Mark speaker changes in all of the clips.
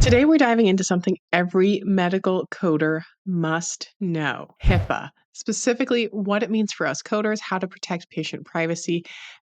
Speaker 1: Today, we're diving into something every medical coder must know: HIPAA, specifically what it means for us coders, how to protect patient privacy,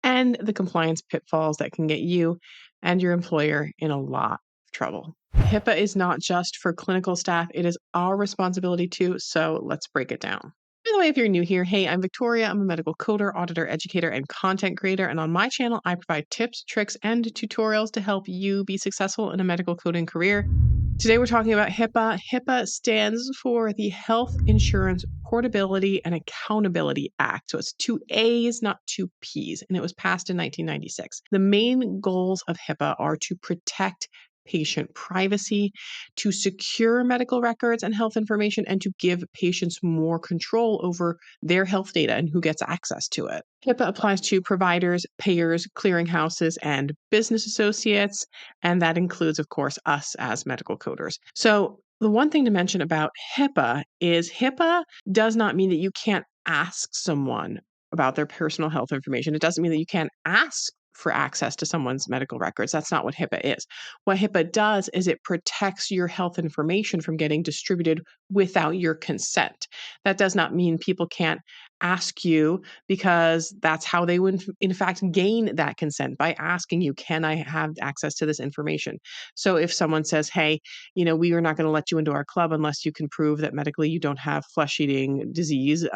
Speaker 1: and the compliance pitfalls that can get you and your employer in a lot of trouble. HIPAA is not just for clinical staff, it is our responsibility too. So let's break it down. By the way, if you're new here, hey, I'm Victoria. I'm a medical coder, auditor, educator, and content creator. And on my channel, I provide tips, tricks, and tutorials to help you be successful in a medical coding career. Today, we're talking about HIPAA. HIPAA stands for the Health Insurance Portability and Accountability Act. So it's two A's, not two P's, and it was passed in 1996. The main goals of HIPAA are to protect patient privacy, to secure medical records and health information, and to give patients more control over their health data and who gets access to it. HIPAA applies to providers, payers, clearinghouses, and business associates. And that includes, of course, us as medical coders. So the one thing to mention about HIPAA is HIPAA does not mean that you can't ask someone about their personal health information. It doesn't mean that you can't ask for access to someone's medical records. That's not what HIPAA is. What HIPAA does is it protects your health information from getting distributed without your consent. That does not mean people can't ask you, because that's how they would, in fact, gain that consent, by asking you, can I have access to this information? So if someone says, hey, we are not going to let you into our club unless you can prove that medically you don't have flesh-eating disease,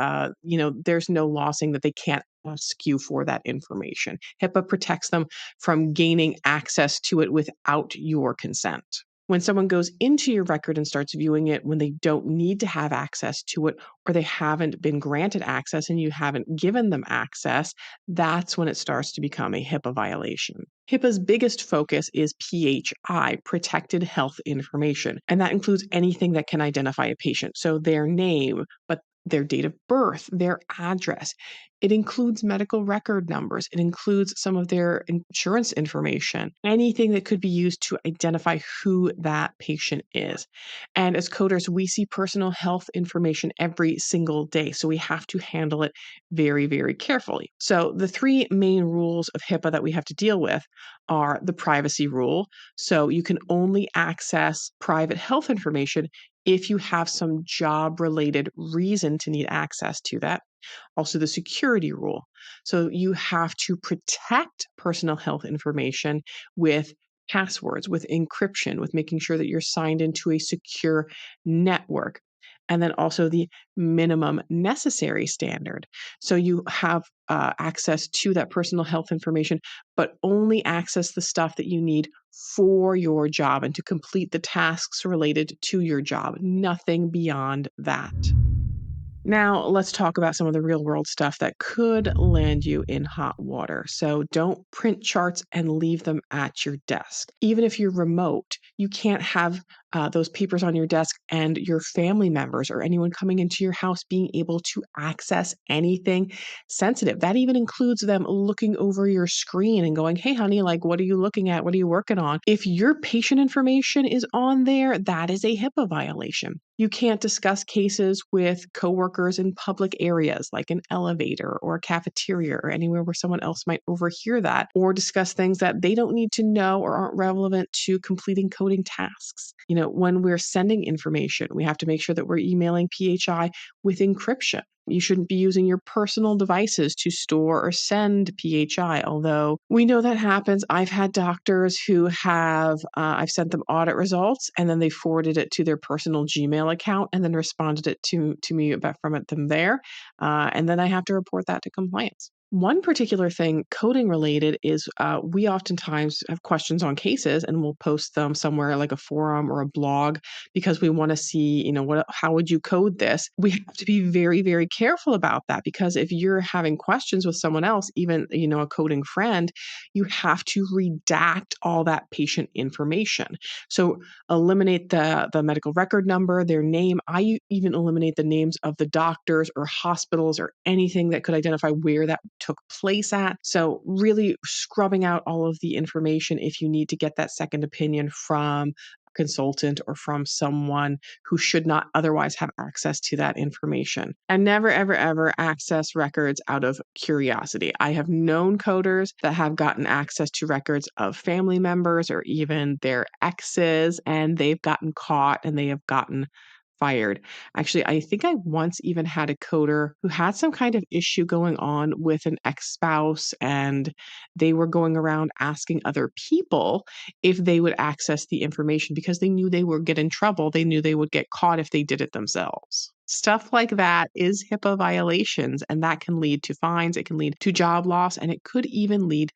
Speaker 1: there's no law saying that they can't ask you for that information. HIPAA protects them from gaining access to it without your consent. When someone goes into your record and starts viewing it when they don't need to have access to it, or they haven't been granted access and you haven't given them access, that's when it starts to become a HIPAA violation. HIPAA's biggest focus is PHI, protected health information, and that includes anything that can identify a patient. So their name, but their date of birth, their address. It includes medical record numbers. It includes some of their insurance information, anything that could be used to identify who that patient is. And as coders, we see personal health information every single day. So we have to handle it very, very carefully. So the three main rules of HIPAA that we have to deal with are the privacy rule. So you can only access private health information if you have some job-related reason to need access to that. Also, the security rule. So you have to protect personal health information with passwords, with encryption, with making sure that you're signed into a secure network. And then also the minimum necessary standard. So you have access to that personal health information, but only access the stuff that you need for your job and to complete the tasks related to your job, nothing beyond that. Now, let's talk about some of the real world stuff that could land you in hot water. So, don't print charts and leave them at your desk. Even if you're remote, you can't have those papers on your desk and your family members or anyone coming into your house being able to access anything sensitive. That even includes them looking over your screen and going, hey, honey, like, what are you looking at? What are you working on? If your patient information is on there, that is a HIPAA violation. You can't discuss cases with coworkers in public areas like an elevator or a cafeteria or anywhere where someone else might overhear that, or discuss things that they don't need to know or aren't relevant to completing coding tasks. When we're sending information, we have to make sure that we're emailing PHI with encryption. You shouldn't be using your personal devices to store or send PHI, although we know that happens. I've had doctors who have, I've sent them audit results and then they forwarded it to their personal Gmail account and then responded it to me about from it them there. And then I have to report that to compliance. One particular thing, coding related, is we oftentimes have questions on cases and we'll post them somewhere like a forum or a blog because we want to see, how would you code this? We have to be very, very careful about that, because if you're having questions with someone else, even, a coding friend, you have to redact all that patient information. So eliminate the medical record number, their name. I even eliminate the names of the doctors or hospitals or anything that could identify where that took place at. So really scrubbing out all of the information if you need to get that second opinion from consultant or from someone who should not otherwise have access to that information. And never, ever, ever access records out of curiosity. I have known coders that have gotten access to records of family members or even their exes, and they've gotten caught and they have gotten fired. Actually, I think I once even had a coder who had some kind of issue going on with an ex-spouse, and they were going around asking other people if they would access the information because they knew they would get in trouble. They knew they would get caught if they did it themselves. Stuff like that is HIPAA violations, and that can lead to fines, it can lead to job loss, and it could even lead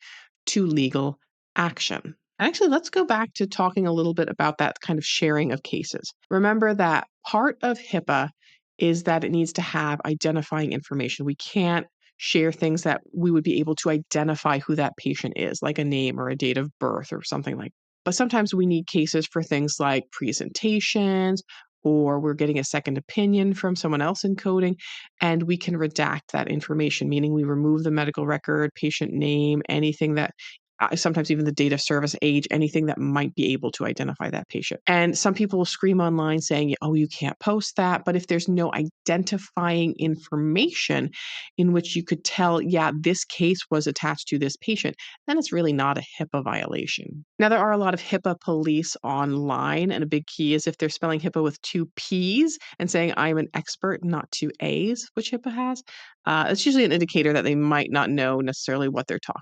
Speaker 1: to legal action. Actually, let's go back to talking a little bit about that kind of sharing of cases. Remember that part of HIPAA is that it needs to have identifying information. We can't share things that we would be able to identify who that patient is, like a name or a date of birth or something like that. But sometimes we need cases for things like presentations, or we're getting a second opinion from someone else in coding, and we can redact that information, meaning we remove the medical record, patient name, anything that sometimes even the date of service, age, anything that might be able to identify that patient. And some people will scream online saying, oh, you can't post that. But if there's no identifying information in which you could tell, yeah, this case was attached to this patient, then it's really not a HIPAA violation. Now, there are a lot of HIPAA police online, and a big key is if they're spelling HIPAA with two P's and saying I'm an expert, not two A's, which HIPAA has, it's usually an indicator that they might not know necessarily what they're talking.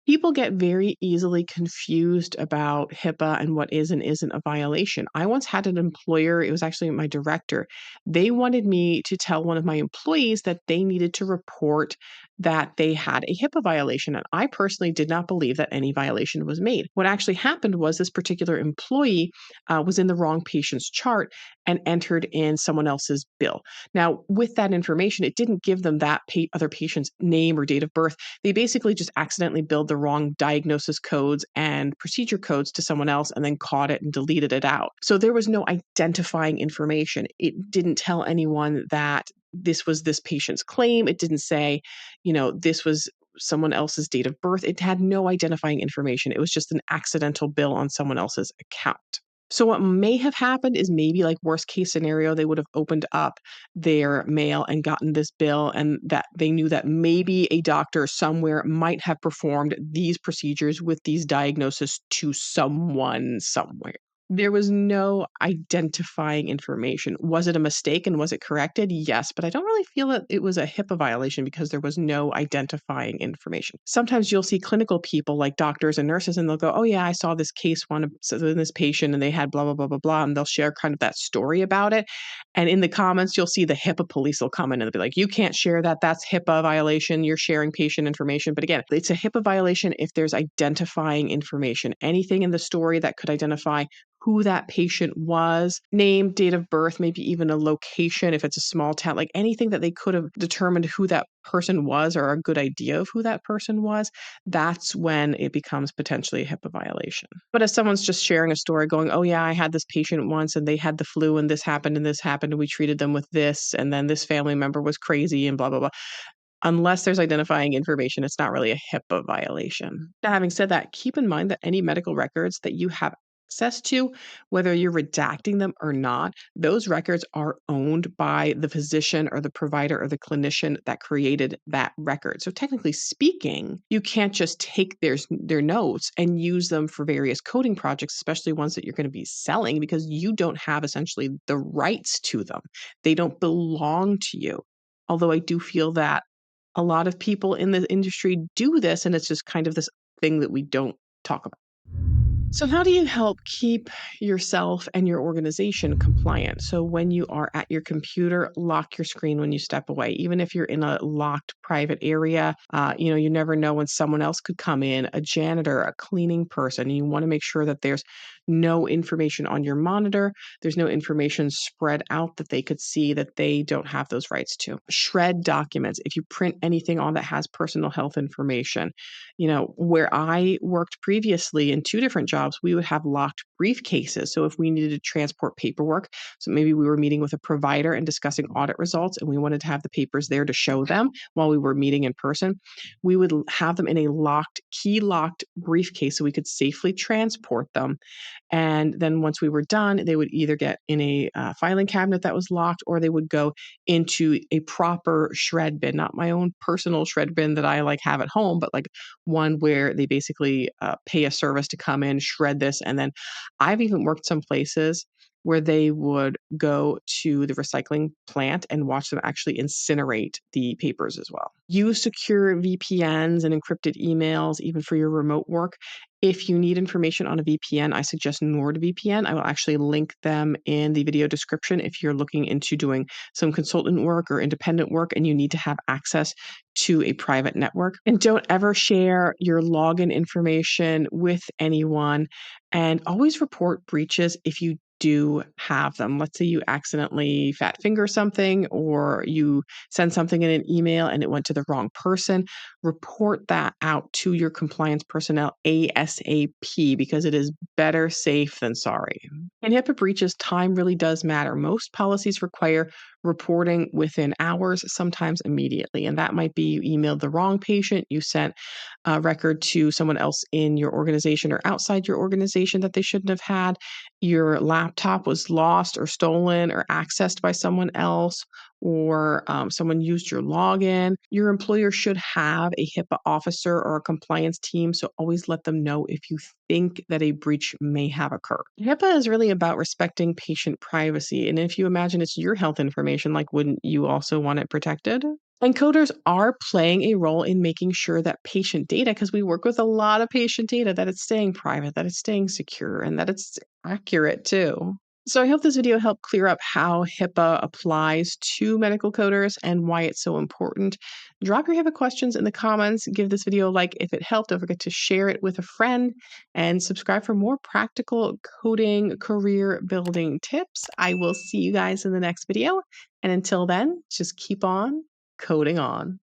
Speaker 1: People get very easily confused about HIPAA and what is and isn't a violation. I once had an employer, it was actually my director. They wanted me to tell one of my employees that they needed to report that they had a HIPAA violation. And I personally did not believe that any violation was made. What actually happened was this particular employee was in the wrong patient's chart and entered in someone else's bill. Now, with that information, it didn't give them that other patient's name or date of birth. They basically just accidentally billed the wrong diagnosis codes and procedure codes to someone else and then caught it and deleted it out. So there was no identifying information. It didn't tell anyone that this was this patient's claim. It didn't say, this was someone else's date of birth. It had no identifying information. It was just an accidental bill on someone else's account. So what may have happened is maybe like worst case scenario, they would have opened up their mail and gotten this bill, and that they knew that maybe a doctor somewhere might have performed these procedures with these diagnoses to someone somewhere. There was no identifying information. Was it a mistake and was it corrected? Yes, but I don't really feel that it was a HIPAA violation because there was no identifying information. Sometimes you'll see clinical people like doctors and nurses, and they'll go, oh yeah, I saw this case one of this patient and they had blah, blah, blah, blah, blah. And they'll share kind of that story about it. And in the comments, you'll see the HIPAA police will come in and they'll be like, you can't share that. That's HIPAA violation. You're sharing patient information. But again, it's a HIPAA violation if there's identifying information. Anything in the story that could identify who that patient was, name, date of birth, maybe even a location if it's a small town, like anything that they could have determined who that person was or a good idea of who that person was, that's when it becomes potentially a HIPAA violation. But if someone's just sharing a story going, oh yeah, I had this patient once and they had the flu and this happened and we treated them with this and then this family member was crazy and blah, blah, blah. Unless there's identifying information, it's not really a HIPAA violation. Now, having said that, keep in mind that any medical records that you have access to, whether you're redacting them or not, those records are owned by the physician or the provider or the clinician that created that record. So technically speaking, you can't just take their notes and use them for various coding projects, especially ones that you're going to be selling, because you don't have essentially the rights to them. They don't belong to you. Although I do feel that a lot of people in the industry do this, and it's just kind of this thing that we don't talk about. So how do you help keep yourself and your organization compliant? So when you are at your computer, lock your screen when you step away. Even if you're in a locked private area, you never know when someone else could come in, a janitor, a cleaning person. And you want to make sure that there's no information on your monitor. There's no information spread out that they could see that they don't have those rights to. Shred documents. If you print anything on that has personal health information, where I worked previously in 2 different jobs, we would have locked briefcases. So if we needed to transport paperwork, so maybe we were meeting with a provider and discussing audit results, and we wanted to have the papers there to show them while we were meeting in person, we would have them in a key locked briefcase so we could safely transport them. And then once we were done, they would either get in a filing cabinet that was locked, or they would go into a proper shred bin, not my own personal shred bin that I like have at home, but like one where they basically pay a service to come in, shred this. And then I've even worked some places where they would go to the recycling plant and watch them actually incinerate the papers as well. Use secure VPNs and encrypted emails, even for your remote work. If you need information on a VPN, I suggest NordVPN. I will actually link them in the video description if you're looking into doing some consultant work or independent work and you need to have access to a private network. And don't ever share your login information with anyone, and always report breaches if you do have them. Let's say you accidentally fat finger something, or you send something in an email and it went to the wrong person. Report that out to your compliance personnel ASAP, because it is better safe than sorry. In HIPAA breaches, time really does matter. Most policies require reporting within hours, sometimes immediately. And that might be you emailed the wrong patient, you sent a record to someone else in your organization or outside your organization that they shouldn't have had, your laptop was lost or stolen or accessed by someone else, or someone used your login. Your employer should have a HIPAA officer or a compliance team, so always let them know if you think that a breach may have occurred. HIPAA is really about respecting patient privacy, and if you imagine it's your health information, like, wouldn't you also want it protected? And coders are playing a role in making sure that patient data, because we work with a lot of patient data, that it's staying private, that it's staying secure, and that it's accurate too. So I hope this video helped clear up how HIPAA applies to medical coders and why it's so important. Drop your HIPAA questions in the comments. Give this video a like if it helped. Don't forget to share it with a friend and subscribe for more practical coding career building tips. I will see you guys in the next video. And until then, just keep on coding on.